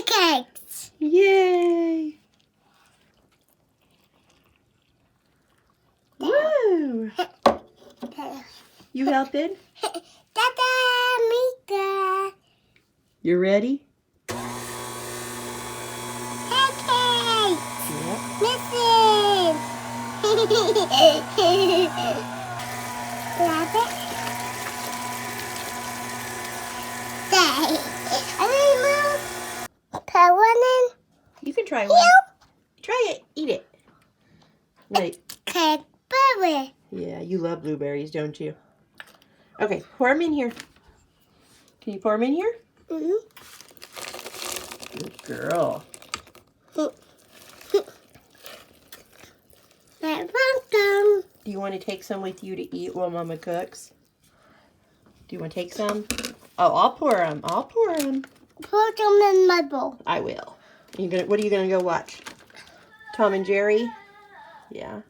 pancakes. Yay! Woo! You helping? Dada, Mika. You ready? Pancakes. Yep. Missing. Grab it. Stay. Put one in. You can try one. Try it. Eat it. Wait. Cake berry. Yeah, you love blueberries, don't you? Okay, pour them in here. Can you pour them in here? Mm-hmm. Good girl. Welcome. Do you want to take some with you to eat while Mama cooks? Do you want to take some? Oh, I'll pour them. I'll pour them. Put them in my bowl. I will. What are you gonna go watch? Tom and Jerry? Yeah.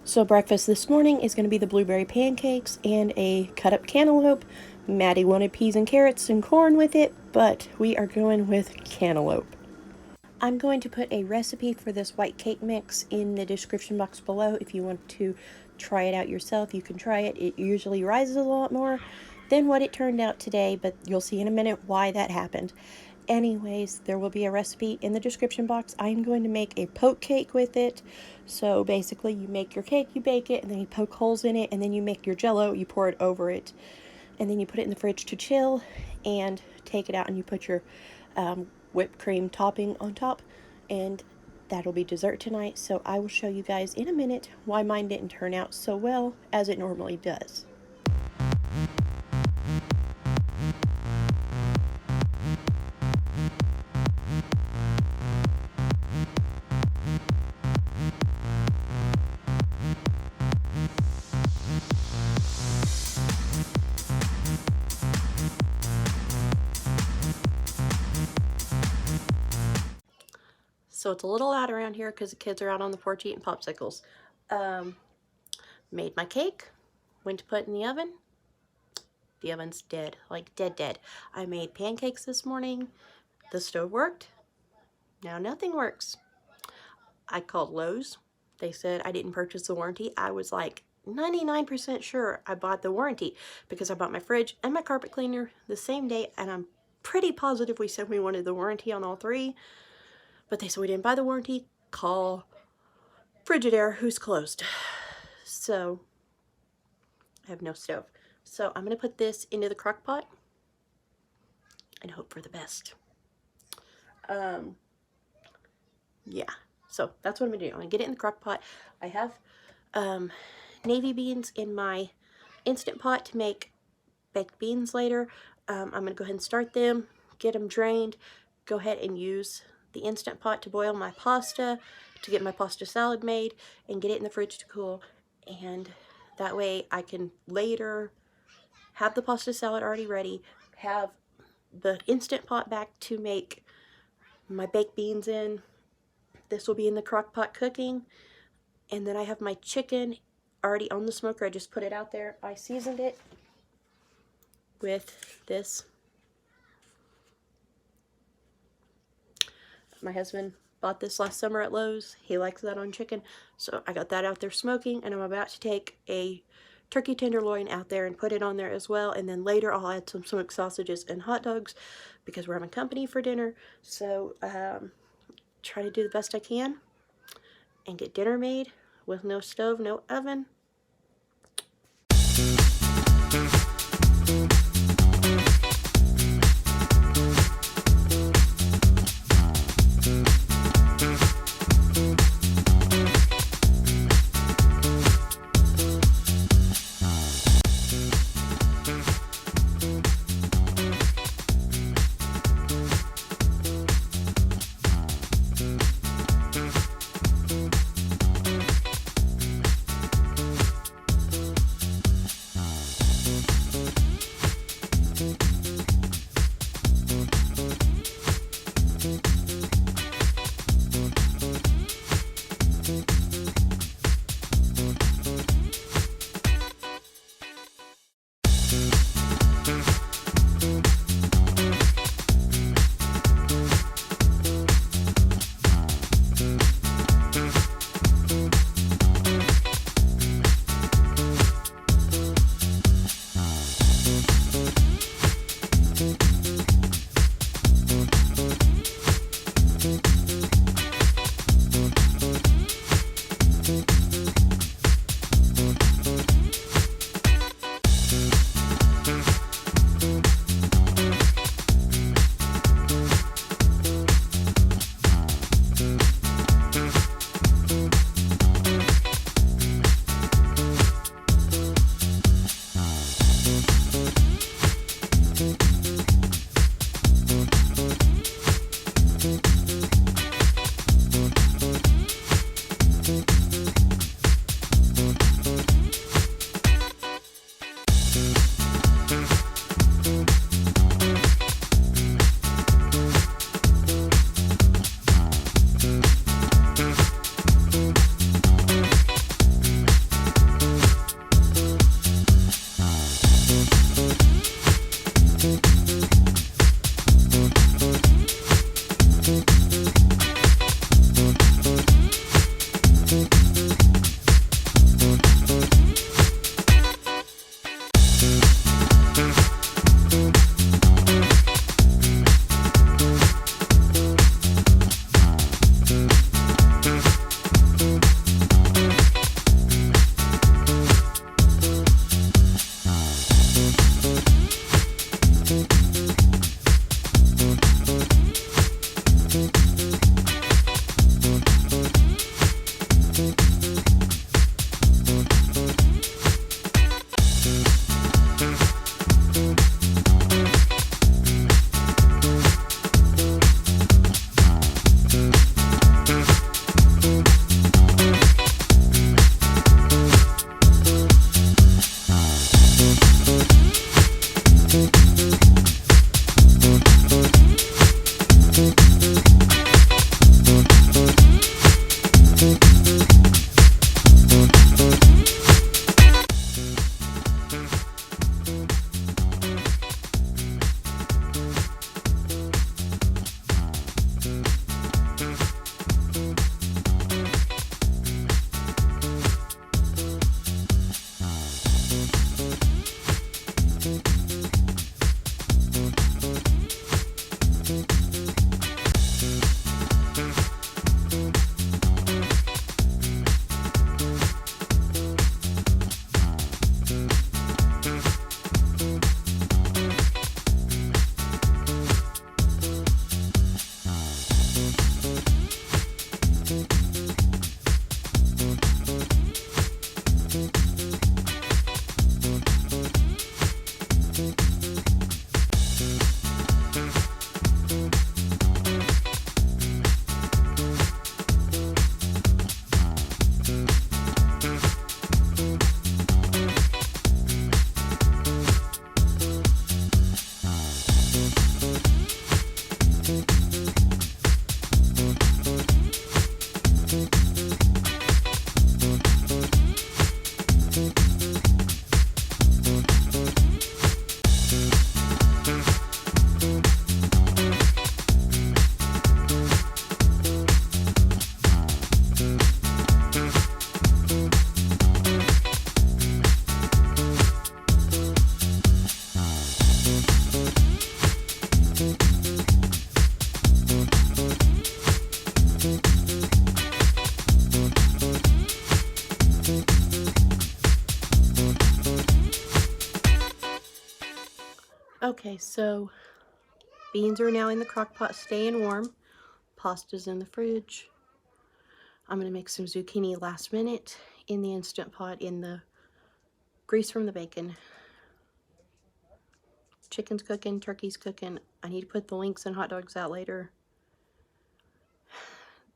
So breakfast this morning is going to be the blueberry pancakes and a cut up cantaloupe. Maddie wanted peas and carrots and corn with it, but we are going with cantaloupe. I'm going to put a recipe for this white cake mix in the description box below. If you want to try it out yourself, you can try it. It usually rises a lot more than what it turned out today, but you'll see in a minute why that happened. Anyways, there will be a recipe in the description box. I'm going to make a poke cake with it. So basically you make your cake, you bake it, and then you poke holes in it, and then you make your jello, you pour it over it, and then you put it in the fridge to chill and take it out, and you put your whipped cream topping on top, and that'll be dessert tonight. So I will show you guys in a minute why mine didn't turn out so well as it normally does. So it's a little loud around here because the kids are out on the porch eating popsicles. Made my cake, went to put it in the oven. The oven's dead, like dead. I made pancakes this morning. The stove worked. Now nothing works. I called Lowe's. They said I didn't purchase the warranty. I was like 99% sure I bought the warranty because I bought my fridge and my carpet cleaner the same day, and I'm pretty positive we said we wanted the warranty on all three. But they said we didn't buy the warranty. Call Frigidaire, who's closed. So I have no stove. So I'm going to put this into the crock pot and hope for the best. Yeah. So that's what I'm going to do. I'm going to get it in the crock pot. I have navy beans in my Instant Pot to make baked beans later. I'm going to go ahead and start them, get them drained, go ahead and use the Instant Pot to boil my pasta, to get my pasta salad made, and get it in the fridge to cool. And that way I can later have the pasta salad already ready, have the Instant Pot back to make my baked beans in. This will be in the crock pot cooking. And then I have my chicken already on the smoker. I just put it out there. I seasoned it with this. My husband bought this last summer at Lowe's. He likes that on chicken. So I got that out there smoking, and I'm about to take a turkey tenderloin out there and put it on there as well. And then later I'll add some smoked sausages and hot dogs because we're having company for dinner. So try to do the best I can and get dinner made with no stove, no oven. Okay, so beans are now in the crock pot staying warm. Pasta's in the fridge. I'm going to make some zucchini last minute in the Instant Pot in the grease from the bacon. Chicken's cooking, turkey's cooking. I need to put the links and hot dogs out later.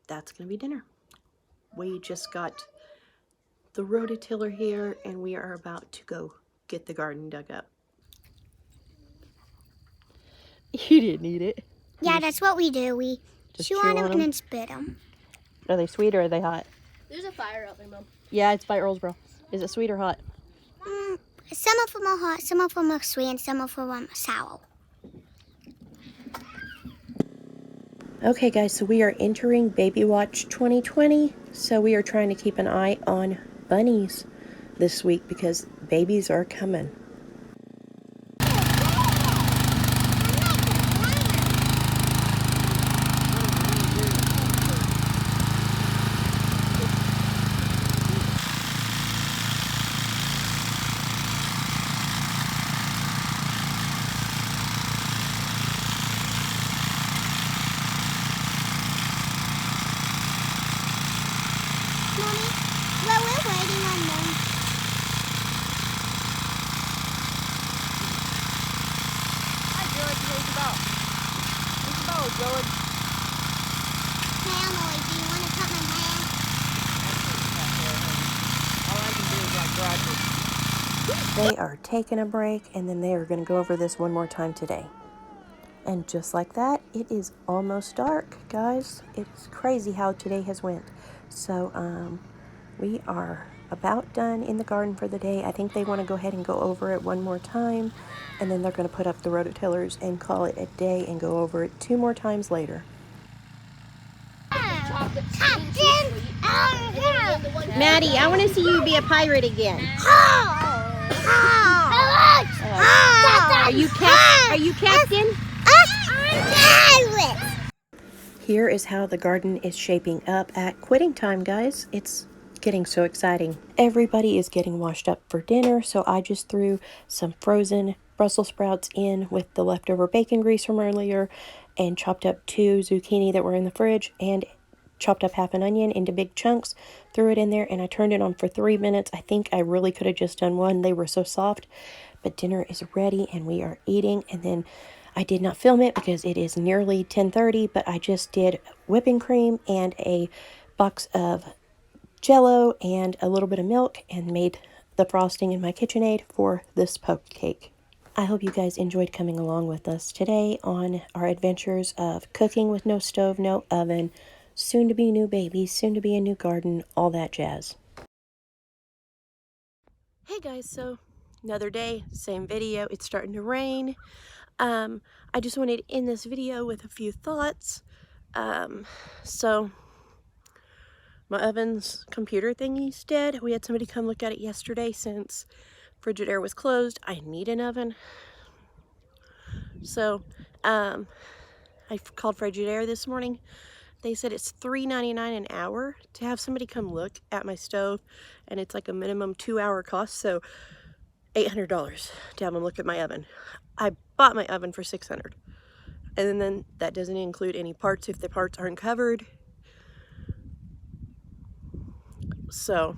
That's going to be dinner. We just got the rototiller here and we are about to go get the garden dug up. You didn't eat it. Yeah, that's what we do. We chew on them and then spit them. Are they sweet or are they hot? There's a fire out there, Mom. Yeah, it's by Earlsboro. Is it sweet or hot? Some of them are hot, some of them are sweet, and some of them are sour. Okay guys, so we are entering Baby Watch 2020. So we are trying to keep an eye on bunnies this week because babies are coming. Mommy, well, we're waiting on them. Hi, George. What's about? What's about, George? Hey, Emily, do you want to cut my hair? All I can do is like garage. They are taking a break and then they are going to go over this one more time today. And just like that, it is almost dark, guys. It's crazy how today has went. So, we are about done in the garden for the day. I think they want to go ahead and go over it one more time. And then they're going to put up the rototillers and call it a day and go over it 2 more times later. Maddie, I want to see you be a pirate again. Are you captain? Here is how the garden is shaping up at quitting time, guys. It's getting so exciting. Everybody is getting washed up for dinner, so I just threw some frozen Brussels sprouts in with the leftover bacon grease from earlier and chopped up 2 zucchini that were in the fridge and chopped up half an onion into big chunks, threw it in there, and I turned it on for 3 minutes. I think I really could have just done 1. They were so soft. But dinner is ready and we are eating. And then I did not film it because it is nearly 10:30, but I just did whipping cream and a box of Jell-O and a little bit of milk and made the frosting in my KitchenAid for this poke cake. I hope you guys enjoyed coming along with us today on our adventures of cooking with no stove, no oven, soon to be new babies, soon to be a new garden, all that jazz. Hey guys, so another day, same video. It's starting to rain. I just wanted to end this video with a few thoughts. So my oven's computer thingy's dead. We had somebody come look at it yesterday since Frigidaire was closed. I need an oven. So I called Frigidaire this morning. They said it's $3.99 an hour to have somebody come look at my stove, and it's like a minimum 2-hour cost, so $800 to have them look at my oven. I bought my oven for $600, and then that doesn't include any parts if the parts aren't covered. So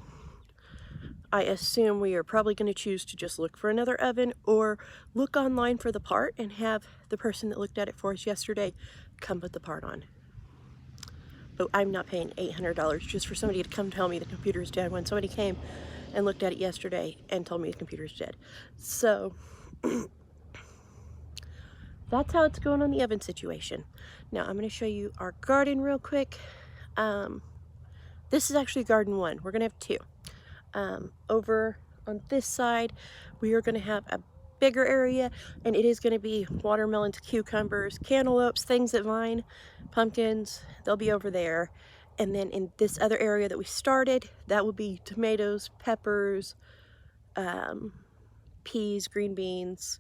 I assume we are probably going to choose to just look for another oven or look online for the part and have the person that looked at it for us yesterday come put the part on. But I'm not paying $800 just for somebody to come tell me the computer's dead when somebody came and looked at it yesterday and told me the computer's dead. So that's how it's going on the oven situation. Now I'm going to show you our garden real quick. This is actually garden 1. We're going to have 2. Over on this side, we are going to have a bigger area, and it is going to be watermelons, cucumbers, cantaloupes, things that vine, pumpkins, they'll be over there. And then in this other area that we started, that will be tomatoes, peppers, peas, green beans,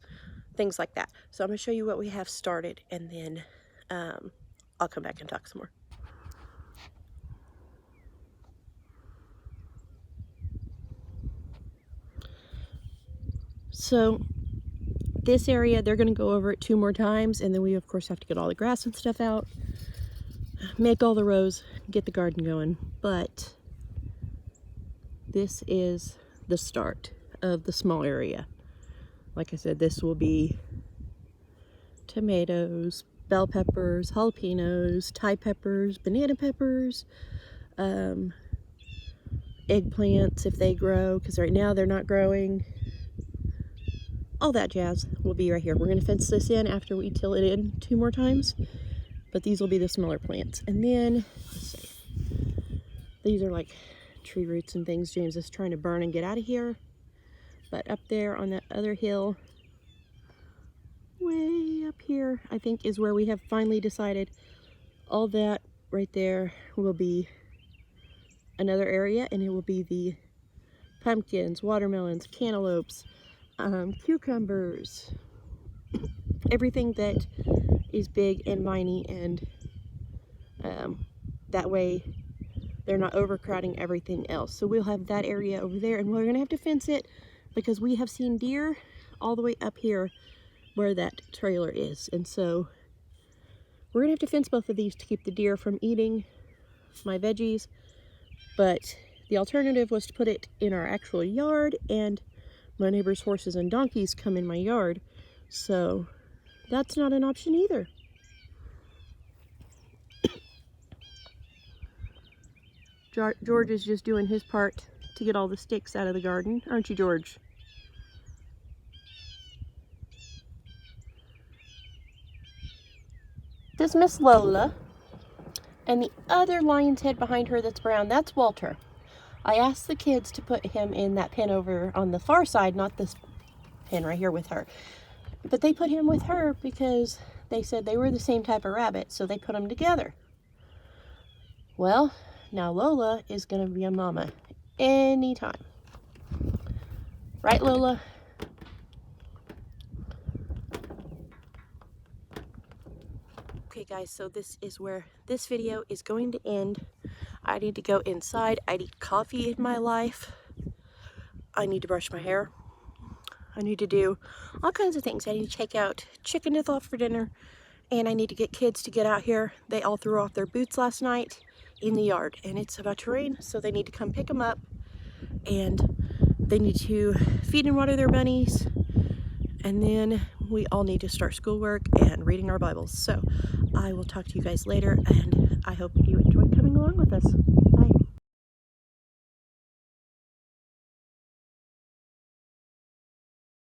things like that. So I'm going to show you what we have started, and then I'll come back and talk some more. So this area, they're going to go over it 2 more times, and then we of course have to get all the grass and stuff out, make all the rows, get the garden going. But this is the start of the small area. Like I said, this will be tomatoes, bell peppers, jalapenos, Thai peppers, banana peppers, eggplants if they grow, because right now they're not growing. All that jazz will be right here. We're going to fence this in after we till it in 2 more times, but these will be the smaller plants. And then, let's see, these are like tree roots and things James is trying to burn and get out of here. But up there on that other hill, way up here, I think is where we have finally decided all that right there will be another area, and it will be the pumpkins, watermelons, cantaloupes, cucumbers, everything that is big and viney, and that way they're not overcrowding everything else. So we'll have that area over there, and we're gonna have to fence it because we have seen deer all the way up here where that trailer is, and so we're gonna have to fence both of these to keep the deer from eating my veggies. But the alternative was to put it in our actual yard, and my neighbor's horses and donkeys come in my yard, so that's not an option either. George is just doing his part to get all the sticks out of the garden, aren't you, George? This is Miss Lola, and the other lion's head behind her that's brown, that's Walter. I asked the kids to put him in that pen over on the far side, not this pen right here with her. But they put him with her because they said they were the same type of rabbit, so they put them together. Well, now Lola is going to be a mama anytime. Right, Lola? Okay guys, so this is where this video is going to end. I need to go inside. I need coffee in my life. I need to brush my hair. I need to do all kinds of things. I need to take out chicken to thaw for dinner, and I need to get kids to get out here. They all threw off their boots last night in the yard, and it's about to rain, so they need to come pick them up, and they need to feed and water their bunnies, and then we all need to start schoolwork and reading our Bibles. So I will talk to you guys later, and I hope you enjoyed coming along with us.